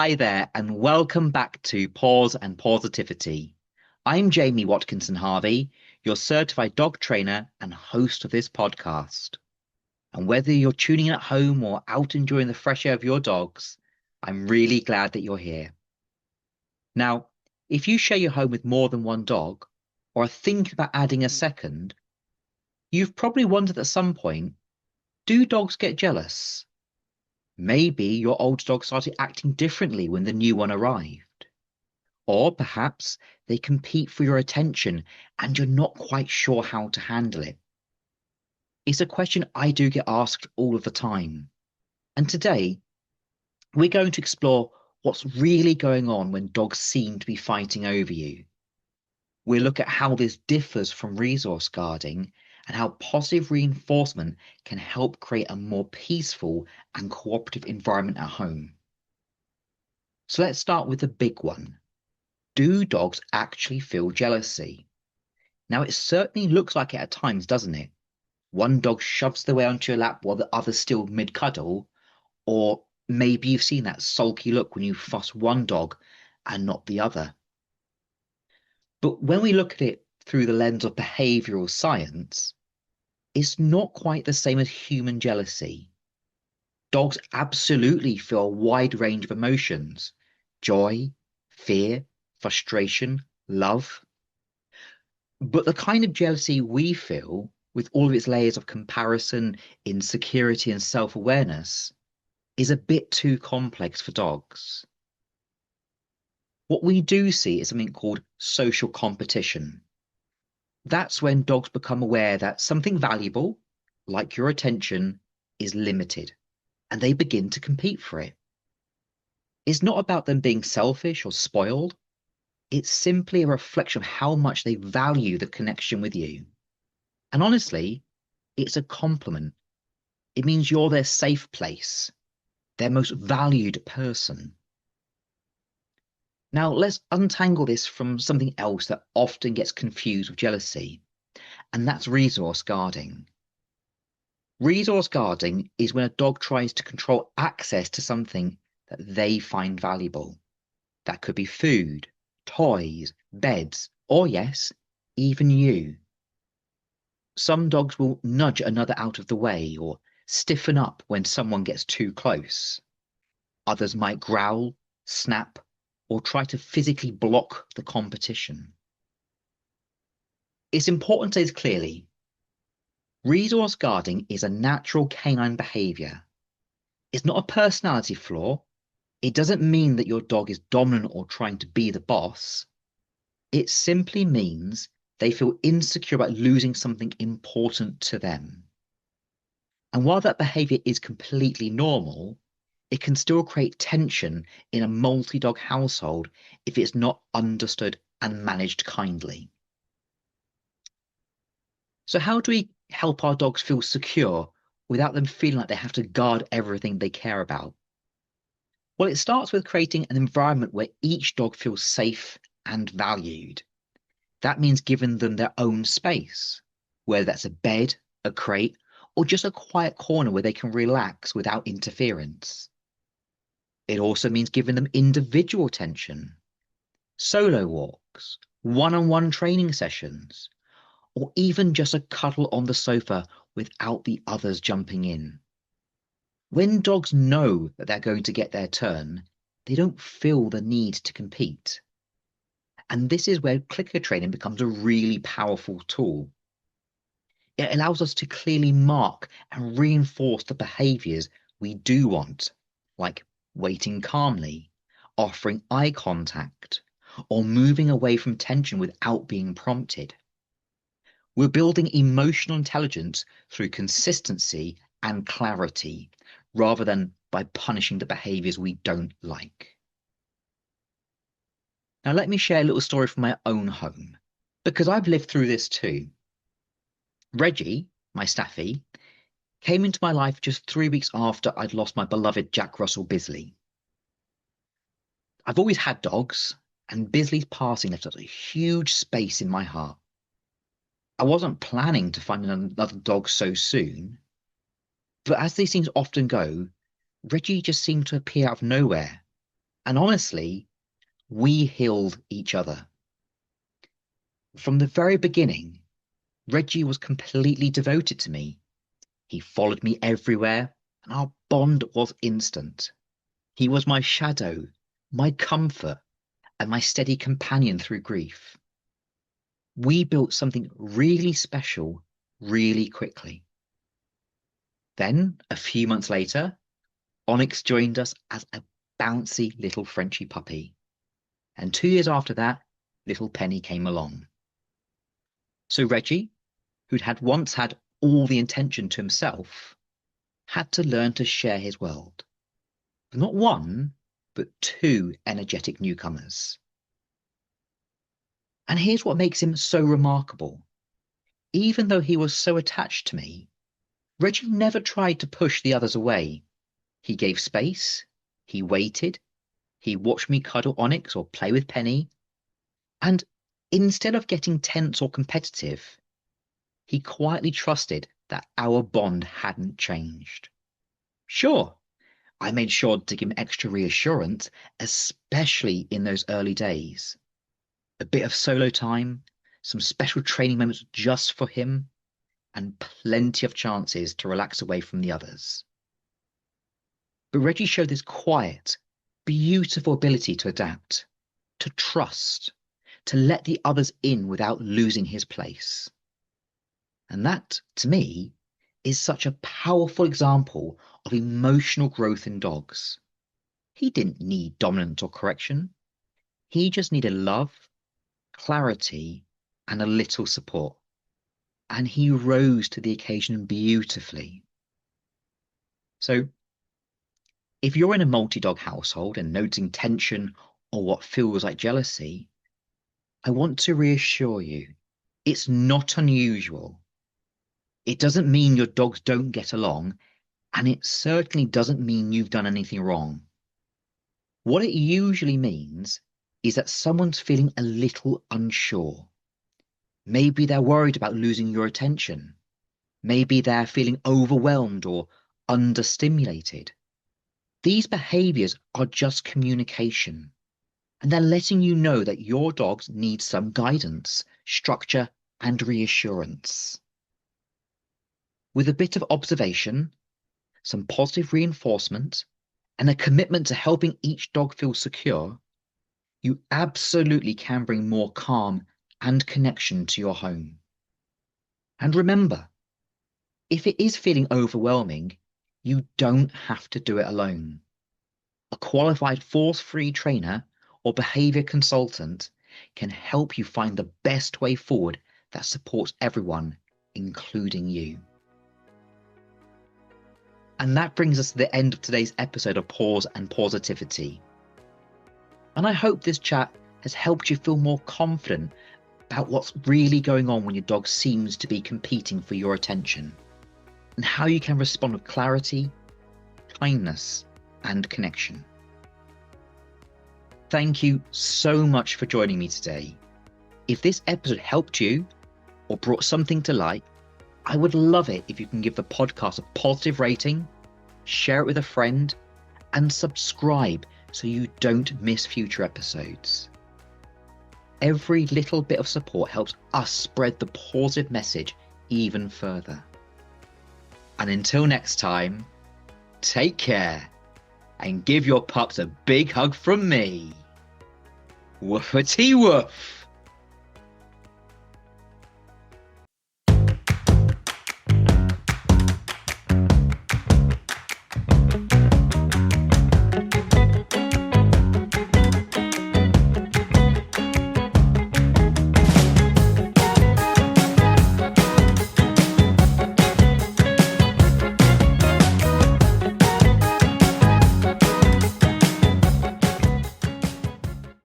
Hi there, and welcome back to Paws and Pawsitivity. I'm Jamie Watkinson-Harvey, your certified dog trainer and host of this podcast. And whether you're tuning in at home or out enjoying the fresh air of your dogs, I'm really glad that you're here. Now, if you share your home with more than one dog, or are thinking about adding a second, you've probably wondered at some point, do dogs get jealous? Maybe your old dog started acting differently when the new one arrived. Or perhaps they compete for your attention and you're not quite sure how to handle it. It's a question I do get asked all of the time. And today, we're going to explore what's really going on when dogs seem to be fighting over you. We'll look at how this differs from resource guarding and how positive reinforcement can help create a more peaceful and cooperative environment at home. So let's start with the big one. Do dogs actually feel jealousy? Now, it certainly looks like it at times, doesn't it? One dog shoves their way onto your lap while the other's still mid-cuddle, or maybe you've seen that sulky look when you fuss one dog and not the other. But when we look at it through the lens of behavioral science, it's not quite the same as human jealousy. Dogs absolutely feel a wide range of emotions: joy, fear, frustration, love. But the kind of jealousy we feel, with all of its layers of comparison, insecurity, and self-awareness, is a bit too complex for dogs. What we do see is something called social competition. That's when dogs become aware that something valuable, like your attention, is limited, and they begin to compete for it. It's not about them being selfish or spoiled. It's simply a reflection of how much they value the connection with you. And honestly, it's a compliment. It means you're their safe place, their most valued person. Now, let's untangle this from something else that often gets confused with jealousy, and that's resource guarding. Resource guarding is when a dog tries to control access to something that they find valuable. That could be food, toys, beds, or yes, even you. Some dogs will nudge another out of the way or stiffen up when someone gets too close. Others might growl, snap, or try to physically block the competition. It's important to say this clearly. Resource guarding is a natural canine behavior. It's not a personality flaw. It doesn't mean that your dog is dominant or trying to be the boss. It simply means they feel insecure about losing something important to them. And while that behavior is completely normal, it can still create tension in a multi-dog household if it's not understood and managed kindly. So how do we help our dogs feel secure without them feeling like they have to guard everything they care about? Well, it starts with creating an environment where each dog feels safe and valued. That means giving them their own space, whether that's a bed, a crate, or just a quiet corner where they can relax without interference. It also means giving them individual attention, solo walks, one-on-one training sessions, or even just a cuddle on the sofa without the others jumping in. When dogs know that they're going to get their turn, they don't feel the need to compete. And this is where clicker training becomes a really powerful tool. It allows us to clearly mark and reinforce the behaviors we do want, like waiting calmly, offering eye contact, or moving away from tension without being prompted. We're building emotional intelligence through consistency and clarity, rather than by punishing the behaviors we don't like. Now, let me share a little story from my own home, because I've lived through this too. Reggie, my staffy, came into my life just 3 weeks after I'd lost my beloved Jack Russell Bisley. I've always had dogs, and Bisley's passing left a huge space in my heart. I wasn't planning to find another dog so soon, but as these things often go, Reggie just seemed to appear out of nowhere, And honestly, we healed each other. From the very beginning, Reggie was completely devoted to me. He followed me everywhere, and our bond was instant. He was my shadow, my comfort, and my steady companion through grief. We built something really special really quickly. Then, a few months later, Onyx joined us as a bouncy little Frenchy puppy. And 2 years after that, little Penny came along. So Reggie, who'd once had all the attention to himself, had to learn to share his world with not one, but two energetic newcomers. And here's what makes him so remarkable. Even though he was so attached to me, Reggie never tried to push the others away. He gave space, he waited, he watched me cuddle Onyx or play with Penny, and instead of getting tense or competitive, he quietly trusted that our bond hadn't changed. Sure, I made sure to give him extra reassurance, especially in those early days. A bit of solo time, some special training moments just for him, and plenty of chances to relax away from the others. But Reggie showed this quiet, beautiful ability to adapt, to trust, to let the others in without losing his place. And that, to me, is such a powerful example of emotional growth in dogs. He didn't need dominance or correction. He just needed love, clarity, and a little support. And he rose to the occasion beautifully. So, if you're in a multi-dog household and noticing tension or what feels like jealousy, I want to reassure you, it's not unusual. It doesn't mean your dogs don't get along, and it certainly doesn't mean you've done anything wrong. What it usually means is that someone's feeling a little unsure. Maybe they're worried about losing your attention. Maybe they're feeling overwhelmed or understimulated. These behaviors are just communication, and they're letting you know that your dogs need some guidance, structure, and reassurance. With a bit of observation, some positive reinforcement, and a commitment to helping each dog feel secure, you absolutely can bring more calm and connection to your home. And remember, if it is feeling overwhelming, you don't have to do it alone. A qualified force-free trainer or behavior consultant can help you find the best way forward that supports everyone, including you. And that brings us to the end of today's episode of Paws and Pawsitivity. And I hope this chat has helped you feel more confident about what's really going on when your dog seems to be competing for your attention, and how you can respond with clarity, kindness, and connection. Thank you so much for joining me today. If this episode helped you or brought something to light, I would love it if you can give the podcast a positive rating, share it with a friend, and subscribe so you don't miss future episodes. Every little bit of support helps us spread the positive message even further. And until next time, take care and give your pups a big hug from me. Woofity woof.